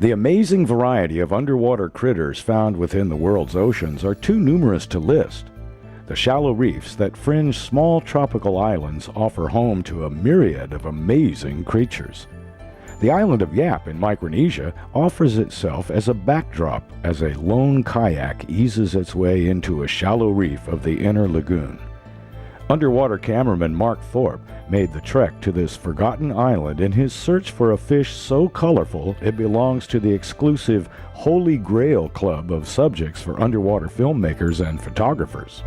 The amazing variety of underwater critters found within the world's oceans are too numerous to list. The shallow reefs that fringe small tropical islands offer home to a myriad of amazing creatures. The island of Yap in Micronesia offers itself as a backdrop as a lone kayak eases its way into a shallow reef of the inner lagoon. Underwater cameraman Mark Thorpe made the trek to this forgotten island in his search for a fish so colorful it belongs to the exclusive Holy Grail Club of subjects for underwater filmmakers and photographers.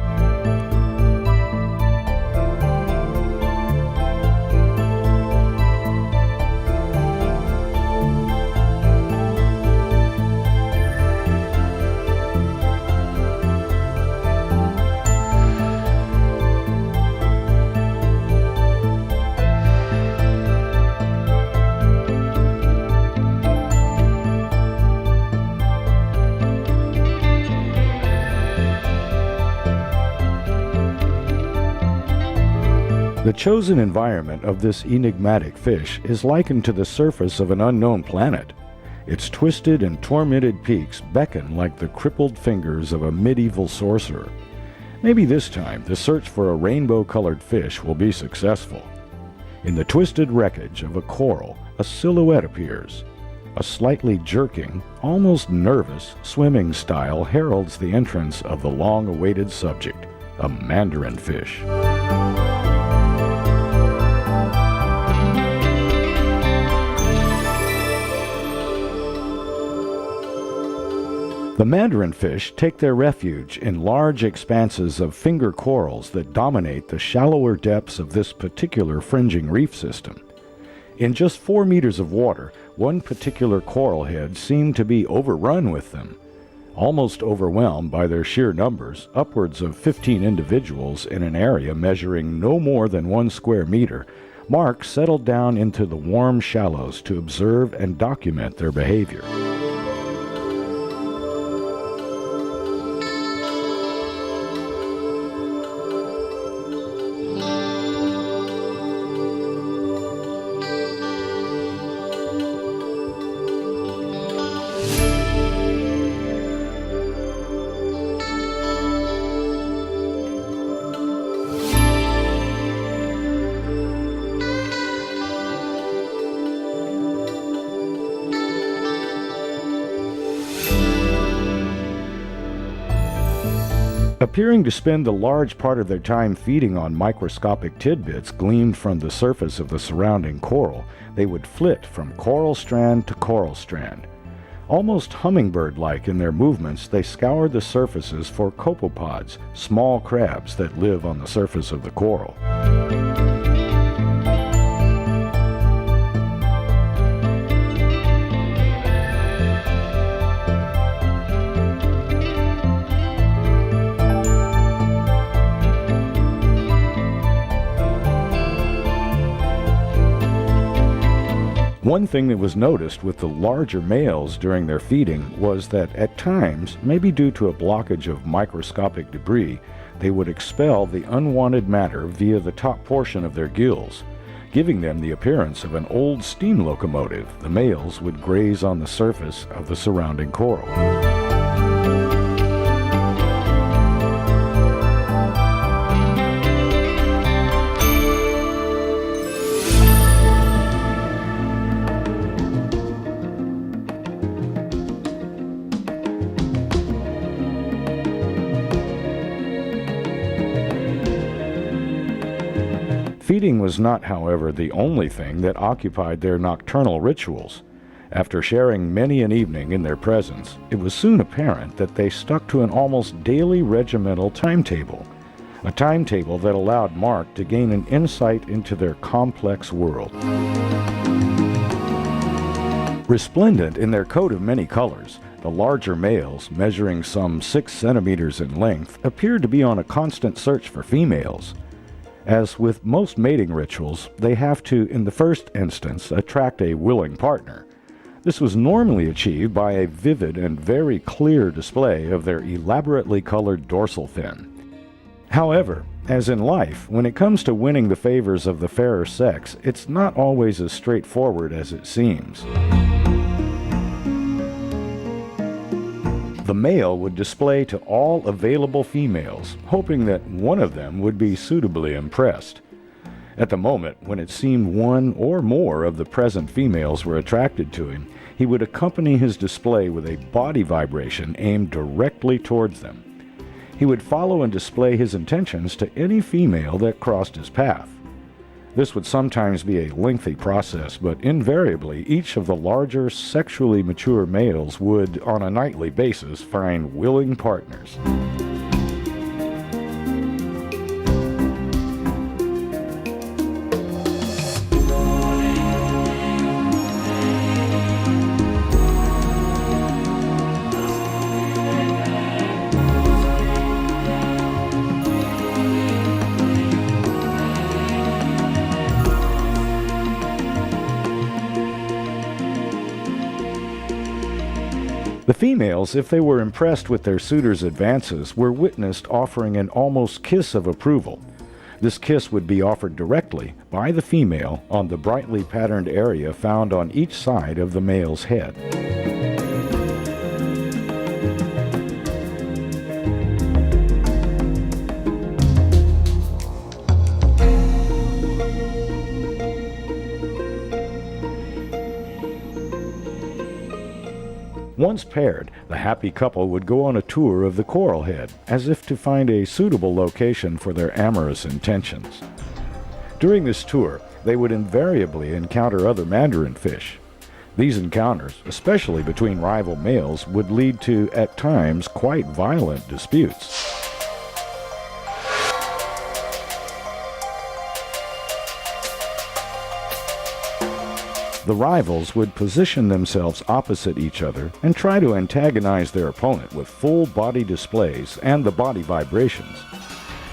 The chosen environment of this enigmatic fish is likened to the surface of an unknown planet. Its twisted and tormented peaks beckon like the crippled fingers of a medieval sorcerer. Maybe this time the search for a rainbow-colored fish will be successful. In the twisted wreckage of a coral, a silhouette appears. A slightly jerking, almost nervous swimming style heralds the entrance of the long-awaited subject, a mandarinfish. The mandarinfish take their refuge in large expanses of finger corals that dominate the shallower depths of this particular fringing reef system. In just 4 meters of water, one particular coral head seemed to be overrun with them. Almost overwhelmed by their sheer numbers, upwards of 15 individuals in an area measuring no more than 1 square meter, Mark settled down into the warm shallows to observe and document their behavior. Appearing to spend a large part of their time feeding on microscopic tidbits gleaned from the surface of the surrounding coral, they would flit from coral strand to coral strand. Almost hummingbird-like in their movements, they scoured the surfaces for copepods, small crabs that live on the surface of the coral. One thing that was noticed with the larger males during their feeding was that at times, maybe due to a blockage of microscopic debris, they would expel the unwanted matter via the top portion of their gills. Giving them the appearance of an old steam locomotive, the males would graze on the surface of the surrounding coral. Mating was not, however, the only thing that occupied their nocturnal rituals. After sharing many an evening in their presence, it was soon apparent that they stuck to an almost daily regimental timetable, a timetable that allowed Mark to gain an insight into their complex world. Resplendent in their coat of many colors, the larger males, measuring some 6 centimeters in length, appeared to be on a constant search for females. As with most mating rituals, they have to, in the first instance, attract a willing partner. This was normally achieved by a vivid and very clear display of their elaborately colored dorsal fin. However, as in life, when it comes to winning the favors of the fairer sex, it's not always as straightforward as it seems. The male would display to all available females, hoping that one of them would be suitably impressed. At the moment when it seemed one or more of the present females were attracted to him, he would accompany his display with a body vibration aimed directly towards them. He would follow and display his intentions to any female that crossed his path. This would sometimes be a lengthy process, but invariably each of the larger, sexually mature males would, on a nightly basis, find willing partners. The females, if they were impressed with their suitors' advances, were witnessed offering an almost kiss of approval. This kiss would be offered directly by the female on the brightly patterned area found on each side of the male's head. Once paired, the happy couple would go on a tour of the coral head, as if to find a suitable location for their amorous intentions. During this tour, they would invariably encounter other mandarinfish. These encounters, especially between rival males, would lead to, at times, quite violent disputes. The rivals would position themselves opposite each other and try to antagonize their opponent with full body displays and the body vibrations.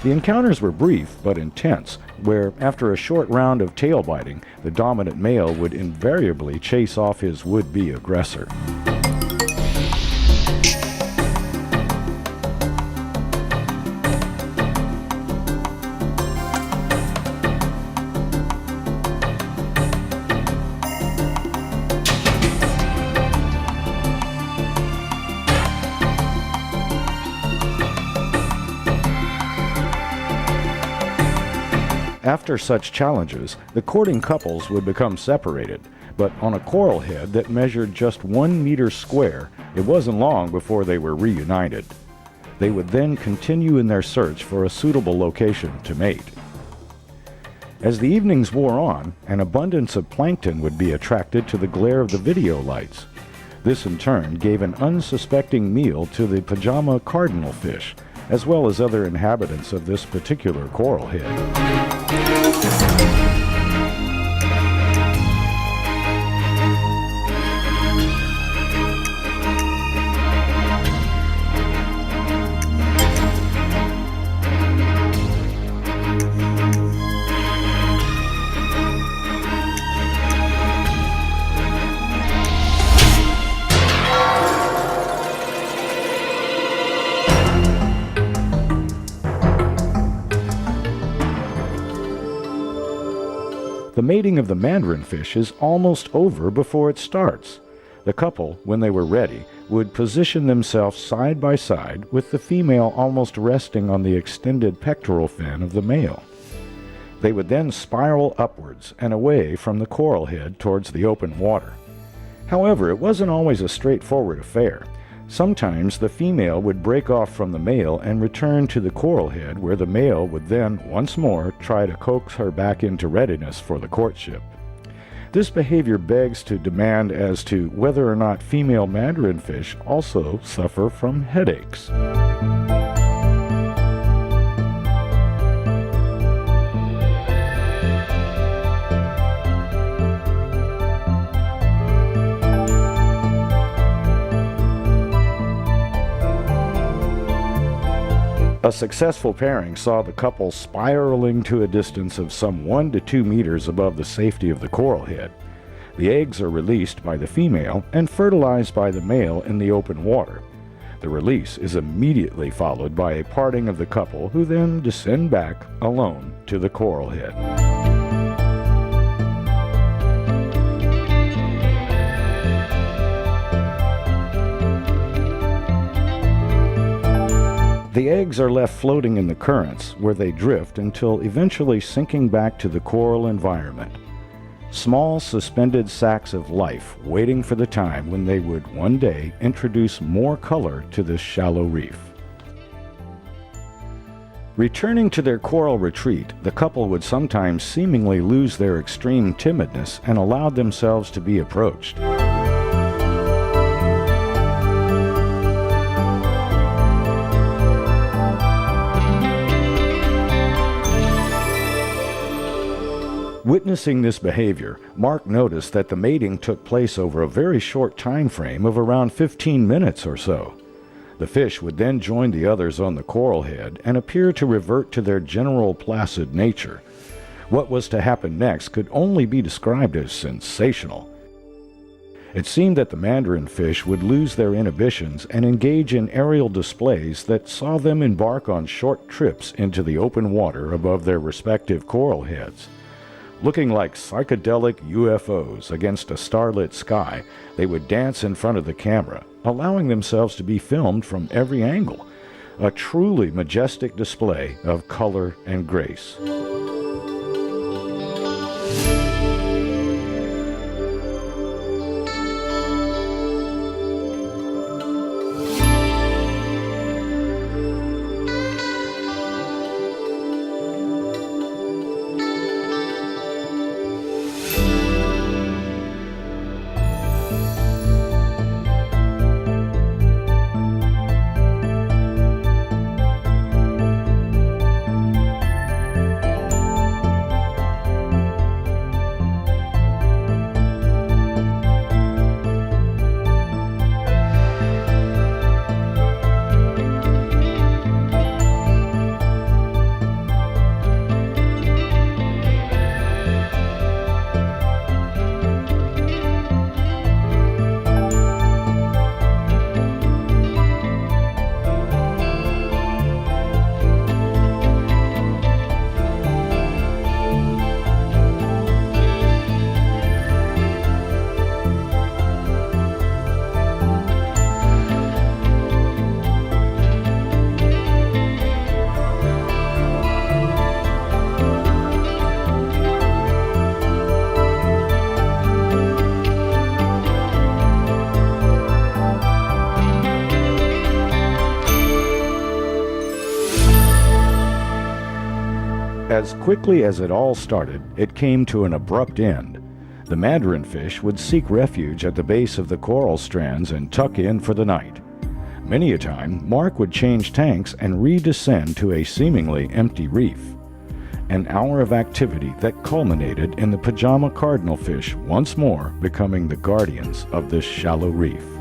The encounters were brief but intense, where after a short round of tail biting, the dominant male would invariably chase off his would-be aggressor. After such challenges, the courting couples would become separated, but on a coral head that measured just 1 meter square, it wasn't long before they were reunited. They would then continue in their search for a suitable location to mate. As the evenings wore on, an abundance of plankton would be attracted to the glare of the video lights. This in turn gave an unsuspecting meal to the pajama cardinal fish, as well as other inhabitants of this particular coral head. The mating of the mandarinfish is almost over before it starts. The couple, when they were ready, would position themselves side by side with the female almost resting on the extended pectoral fin of the male. They would then spiral upwards and away from the coral head towards the open water. However, it wasn't always a straightforward affair. Sometimes the female would break off from the male and return to the coral head, where the male would then once more try to coax her back into readiness for the courtship. This behavior begs to demand as to whether or not female mandarinfish also suffer from headaches. A successful pairing saw the couple spiraling to a distance of some 1 to 2 meters above the safety of the coral head. The eggs are released by the female and fertilized by the male in the open water. The release is immediately followed by a parting of the couple, who then descend back alone to the coral head. The eggs are left floating in the currents, where they drift until eventually sinking back to the coral environment. Small suspended sacs of life waiting for the time when they would one day introduce more color to this shallow reef. Returning to their coral retreat, the couple would sometimes seemingly lose their extreme timidness and allow themselves to be approached. Witnessing this behavior, Mark noticed that the mating took place over a very short time frame of around 15 minutes or so. The fish would then join the others on the coral head and appear to revert to their general placid nature. What was to happen next could only be described as sensational. It seemed that the mandarinfish would lose their inhibitions and engage in aerial displays that saw them embark on short trips into the open water above their respective coral heads. Looking like psychedelic UFOs against a starlit sky, they would dance in front of the camera, allowing themselves to be filmed from every angle. A truly majestic display of color and grace. As quickly as it all started, it came to an abrupt end. The mandarinfish would seek refuge at the base of the coral strands and tuck in for the night. Many a time, Mark would change tanks and redescend to a seemingly empty reef. An hour of activity that culminated in the pajama cardinalfish once more becoming the guardians of this shallow reef.